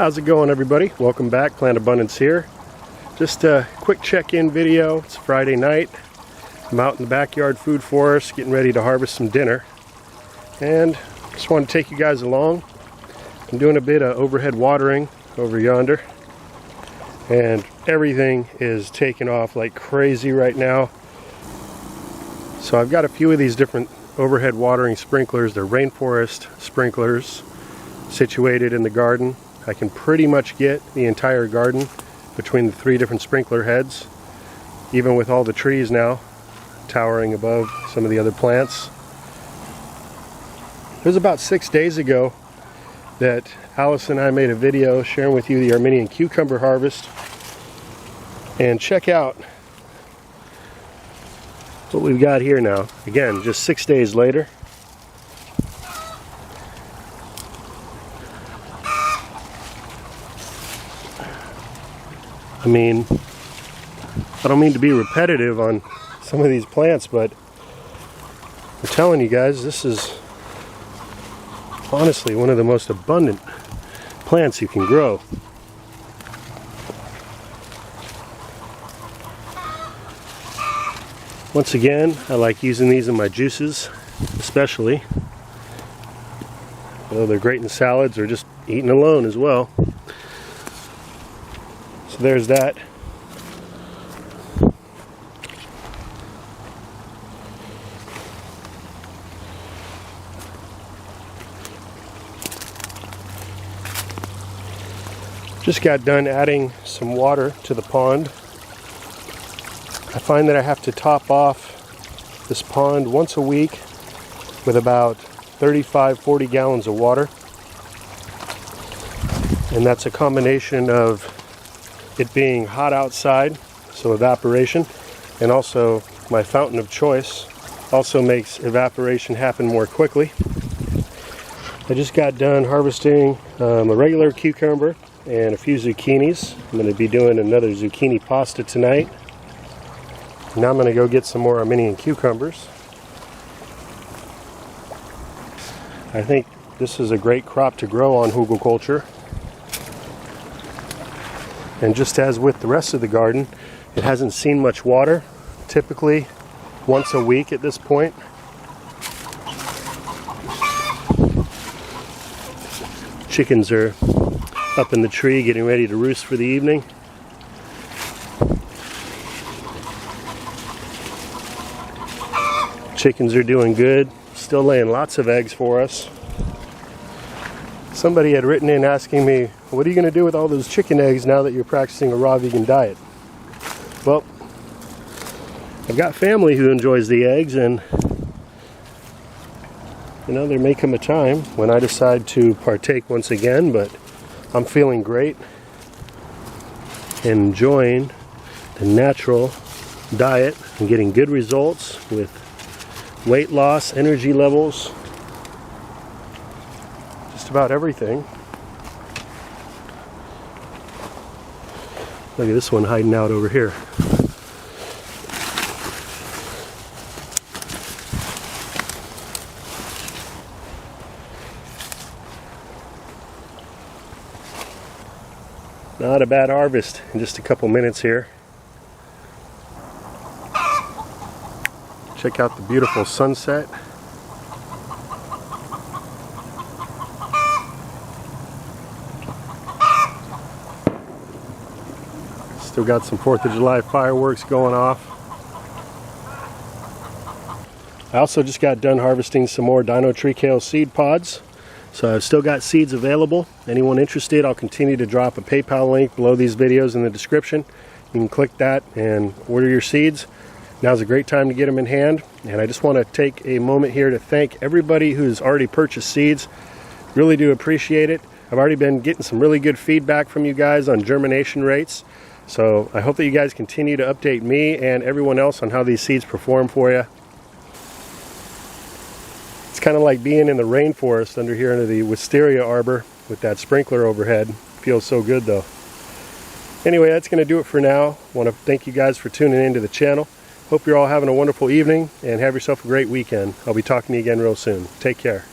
How's it going, everybody? Welcome back. Plant Abundance here. Just a quick check-in video. It's Friday night. I'm out in the backyard food forest getting ready to harvest some dinner, and just want to take you guys along. I'm doing a bit of overhead watering over yonder, and everything is taking off like crazy right now. So I've got a few of these different overhead watering sprinklers. They're rainforest sprinklers situated in the garden. I can pretty much get the entire garden between the 3 different sprinkler heads, even with all the trees now towering above some of the other plants. It was about 6 days ago that Alice and I made a video sharing with you the Armenian cucumber harvest, and check out what we've got here now. Again, just 6 days later. I mean, I don't mean to be repetitive on some of these plants, but I'm telling you guys, this is honestly one of the most abundant plants you can grow. Once again, I like using these in my juices, especially. Although they're great in salads or just eaten alone as well. So there's that. Just got done adding some water to the pond. I find that I have to top off this pond once a week with about 35-40 gallons of water. And that's a combination of it being hot outside, so evaporation, and also my fountain of choice also makes evaporation happen more quickly. I just got done harvesting a regular cucumber and a few zucchinis. I'm going to be doing another zucchini pasta tonight. Now I'm going to go get some more Armenian cucumbers. I think this is a great crop to grow on hugelkultur. And just as with the rest of the garden, it hasn't seen much water, typically once a week at this point. Chickens are up in the tree getting ready to roost for the evening. Chickens are doing good, still laying lots of eggs for us. Somebody had written in asking me, what are you going to do with all those chicken eggs now that you're practicing a raw vegan diet? Well, I've got family who enjoys the eggs, and you know, there may come a time when I decide to partake once again, but I'm feeling great and enjoying the natural diet and getting good results with weight loss, energy levels, just about everything. Look at this one hiding out over here. Not a bad harvest in just a couple minutes here. Check out the beautiful sunset. Still got some 4th of July fireworks going off. I also just got done harvesting some more Dino Tree Kale seed pods. So I've still got seeds available. Anyone interested, I'll continue to drop a PayPal link below these videos in the description. You can click that and order your seeds. Now's a great time to get them in hand. And I just want to take a moment here to thank everybody who's already purchased seeds. Really do appreciate it. I've already been getting some really good feedback from you guys on germination rates. So I hope that you guys continue to update me and everyone else on how these seeds perform for you. It's kind of like being in the rainforest under here under the wisteria arbor with that sprinkler overhead. Feels so good though. Anyway, that's going to do it for now. I want to thank you guys for tuning into the channel. Hope you're all having a wonderful evening and have yourself a great weekend. I'll be talking to you again real soon. Take care.